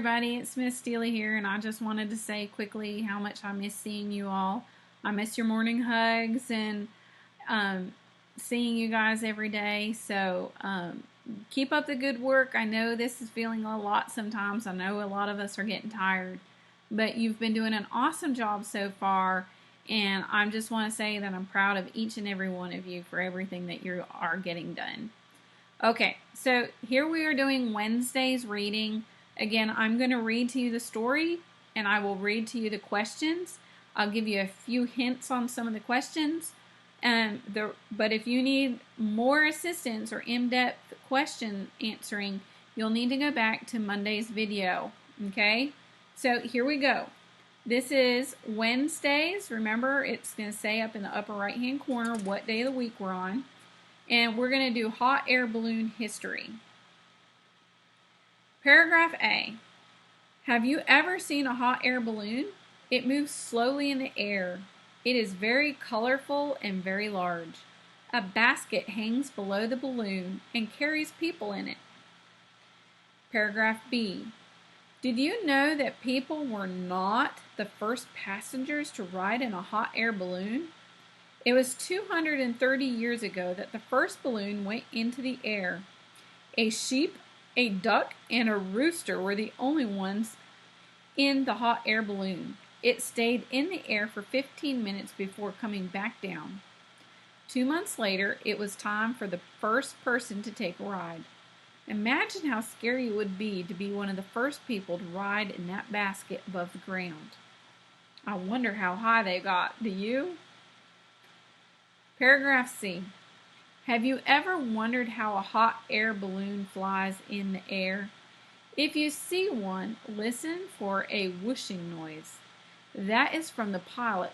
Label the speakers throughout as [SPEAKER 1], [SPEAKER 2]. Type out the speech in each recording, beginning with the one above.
[SPEAKER 1] everybody, it's Miss Steely here, and I just wanted to say quickly how much I miss seeing you all. I miss your morning hugs and seeing you guys every day. So keep up the good work. I know this is feeling a lot sometimes. I know a lot of us are getting tired, but you've been doing an awesome job so far, and I just want to say that I'm proud of each and every one of you for everything that you are getting done. Okay, so here we are doing Wednesday's reading. Again, I'm going to read to you the story, and I will read to you the questions. I'll give you a few hints on some of the questions. But if you need more assistance or in-depth question answering, you'll need to go back to Monday's video. Okay, so here we go. This is Wednesdays. Remember, it's going to say up in the upper right-hand corner what day of the week we're on. And we're going to do hot air balloon history. Paragraph A. Have you ever seen a hot air balloon? It moves slowly in the air. It is very colorful and very large. A basket hangs below the balloon and carries people in it. Paragraph B. Did you know that people were not the first passengers to ride in a hot air balloon? It was 230 years ago that the first balloon went into the air. A sheep, a duck, and a rooster were the only ones in the hot air balloon. It stayed in the air for 15 minutes before coming back down. 2 months later, it was time for the first person to take a ride. Imagine how scary it would be to be one of the first people to ride in that basket above the ground. I wonder how high they got. Do you? Paragraph C. Have you ever wondered how a hot air balloon flies in the air? If you see one, listen for a whooshing noise. That is from the pilot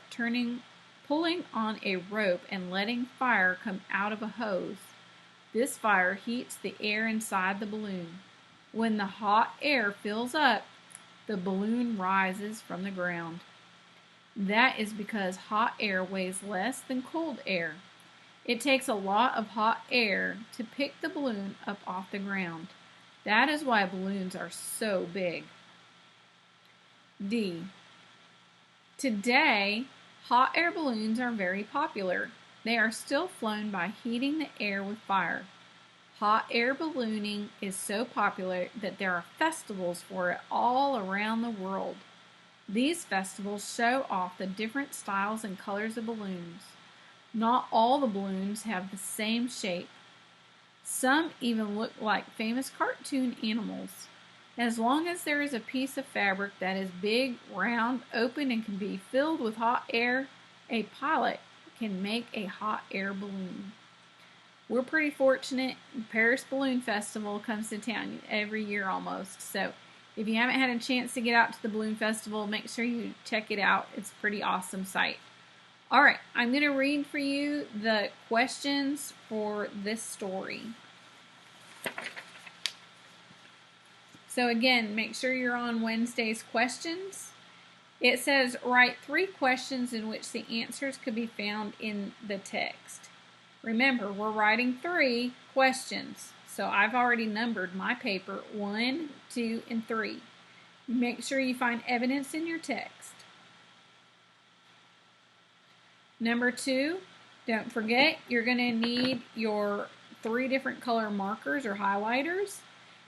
[SPEAKER 1] pulling on a rope and letting fire come out of a hose. This fire heats the air inside the balloon. When the hot air fills up, the balloon rises from the ground. That is because hot air weighs less than cold air. It takes a lot of hot air to pick the balloon up off the ground. That is why balloons are so big. D. Today, hot air balloons are very popular. They are still flown by heating the air with fire. Hot air ballooning is so popular that there are festivals for it all around the world. These festivals show off the different styles and colors of balloons. Not all the balloons have the same shape. Some even look like famous cartoon animals. As long as there is a piece of fabric that is big, round, open, and can be filled with hot air, a pilot can make a hot air balloon. We're pretty fortunate. Paris Balloon Festival comes to town every year almost. So if you haven't had a chance to get out to the Balloon Festival, make sure you check it out. It's a pretty awesome sight. All right, I'm going to read for you the questions for this story. So again, make sure you're on Wednesday's questions. It says, write 3 questions in which the answers could be found in the text. Remember, we're writing 3 questions. So I've already numbered my paper 1, 2, and 3. Make sure you find evidence in your text. Number 2, don't forget you're going to need your 3 different color markers or highlighters.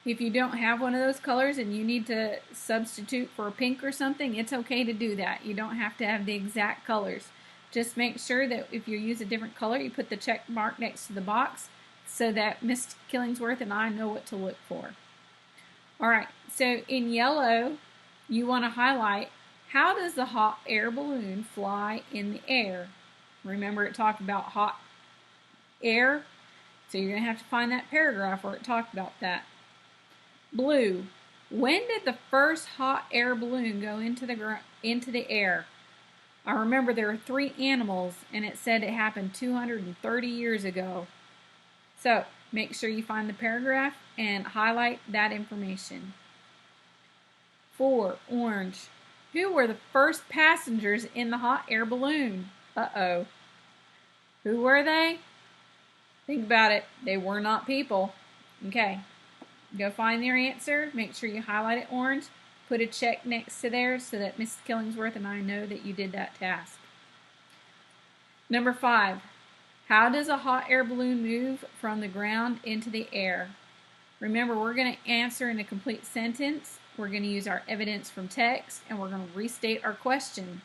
[SPEAKER 1] If you don't have one of those colors and you need to substitute for a pink or something, it's okay to do that. You don't have to have the exact colors. Just make sure that if you use a different color, you put the check mark next to the box so that Miss Killingsworth and I know what to look for. All right, so in yellow, you want to highlight, how does the hot air balloon fly in the air? Remember, it talked about hot air, so you're going to have to find that paragraph where it talked about that. Blue, when did the first hot air balloon go into the air? I remember there were 3 animals, and it said it happened 230 years ago. So make sure you find the paragraph and highlight that information. 4, orange. Who were the first passengers in the hot air balloon? Uh-oh. Who were they? Think about it. They were not people. Okay. Go find their answer. Make sure you highlight it orange. Put a check next to there so that Mrs. Killingsworth and I know that you did that task. Number 5. How does a hot air balloon move from the ground into the air? Remember, we're going to answer in a complete sentence. We're going to use our evidence from text, and we're going to restate our question.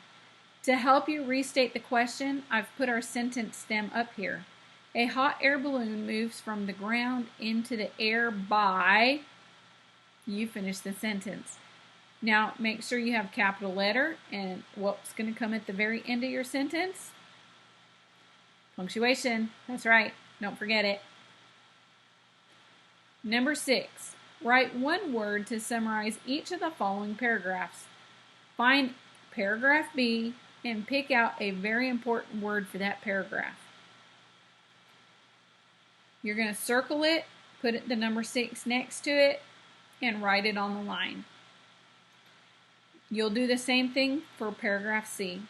[SPEAKER 1] To help you restate the question, I've put our sentence stem up here. A hot air balloon moves from the ground into the air by... You finish the sentence. Now, make sure you have capital letter, and what's going to come at the very end of your sentence? Punctuation. That's right. Don't forget it. Number 6. Write one word to summarize each of the following paragraphs. Find paragraph B and pick out a very important word for that paragraph. You're going to circle it, put the number 6 next to it, and write it on the line. You'll do the same thing for paragraph C.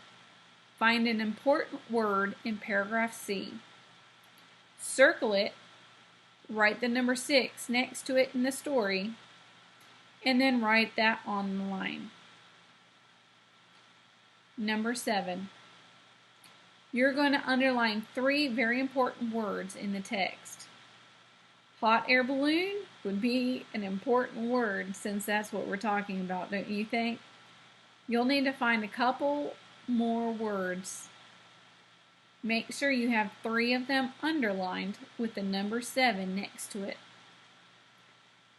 [SPEAKER 1] Find an important word in paragraph C. Circle it, write the number 6 next to it in the story, and then write that on the line. Number 7. You're going to underline 3 very important words in the text. Hot air balloon would be an important word since that's what we're talking about, don't you think? You'll need to find a couple more words. Make sure you have 3 of them underlined with the number 7 next to it.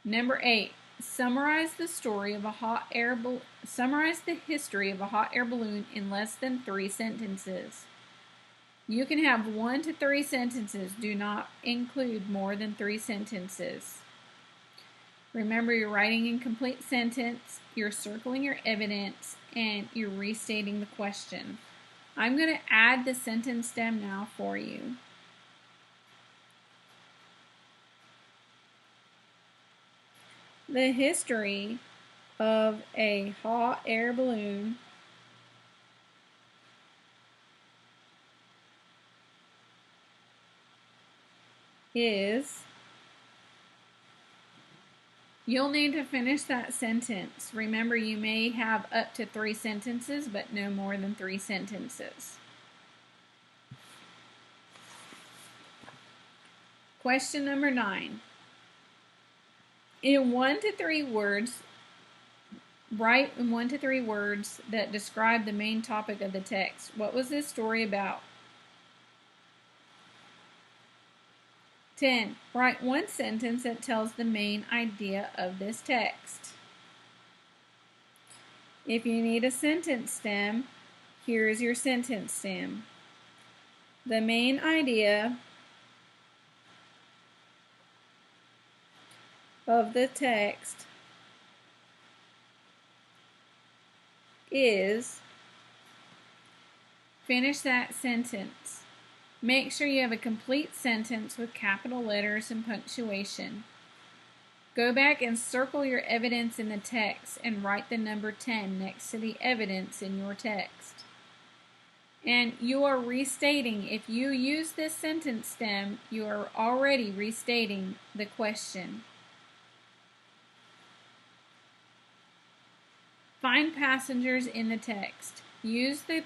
[SPEAKER 1] Number 8. Summarize the history of a hot air balloon in less than 3 sentences. You can have 1 to 3 sentences. Do not include more than 3 sentences. Remember, you're writing in complete sentence, you're circling your evidence, and you're restating the question. I'm going to add the sentence stem now for you. The history of a hot air balloon is... You'll need to finish that sentence. Remember, you may have up to 3 sentences, but no more than 3 sentences. Question number 9. In 1 to 3 words, write in 1 to 3 words that describe the main topic of the text. What was this story about? 10. Write 1 sentence that tells the main idea of this text. If you need a sentence stem, here's your sentence stem. The main idea of the text is... Finish that sentence. Make sure you have a complete sentence with capital letters and punctuation. Go back and circle your evidence in the text and write the number 10 next to the evidence in your text. And you are restating, if you use this sentence stem, you are already restating the question. Find passengers in the text. Use the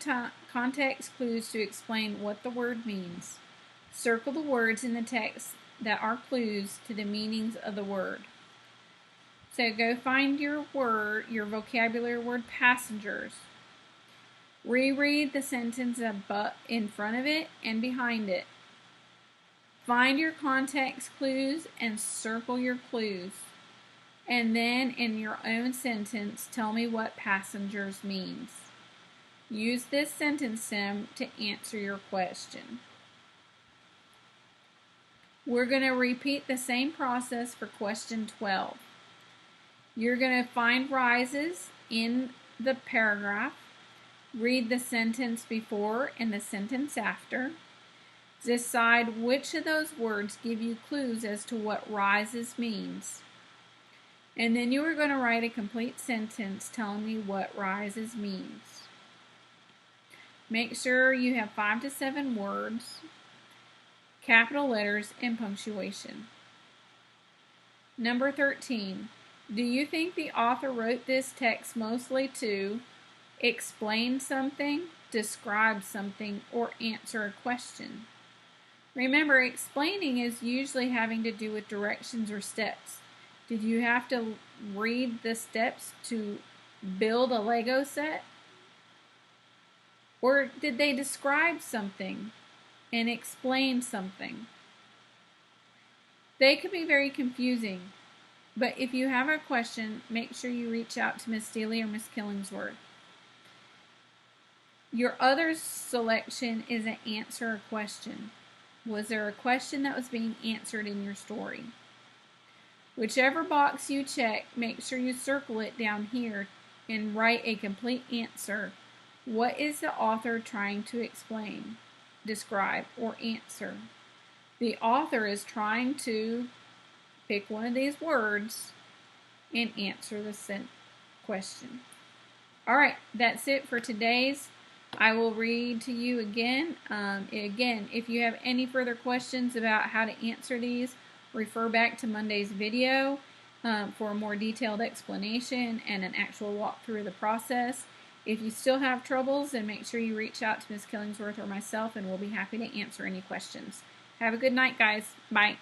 [SPEAKER 1] context clues to explain what the word means. Circle the words in the text that are clues to the meanings of the word. So go find your word, your vocabulary word passengers. Reread the sentence in front of it and behind it. Find your context clues and circle your clues. And then in your own sentence, tell me what passengers means. Use this sentence stem to answer your question. We're going to repeat the same process for question 12. You're going to find rises in the paragraph. Read the sentence before and the sentence after. Decide which of those words give you clues as to what rises means. And then you are going to write a complete sentence telling me what rises means. Make sure you have 5 to 7 words, capital letters, and punctuation. Number 13. Do you think the author wrote this text mostly to explain something, describe something, or answer a question? Remember, explaining is usually having to do with directions or steps. Did you have to read the steps to build a Lego set? Or did they describe something and explain something? They could be very confusing, but if you have a question, make sure you reach out to Miss Steele or Miss Killingsworth. Your other selection is an answer a question. Was there a question that was being answered in your story? Whichever box you check, make sure you circle it down here and write a complete answer. What is the author trying to explain, describe, or answer? The author is trying to pick one of these words and answer the question. All right, that's it for today's. I will read to you again. Again, if you have any further questions about how to answer these, refer back to Monday's video for a more detailed explanation and an actual walkthrough of the process. If you still have troubles, then make sure you reach out to Ms. Killingsworth or myself, and we'll be happy to answer any questions. Have a good night, guys. Bye.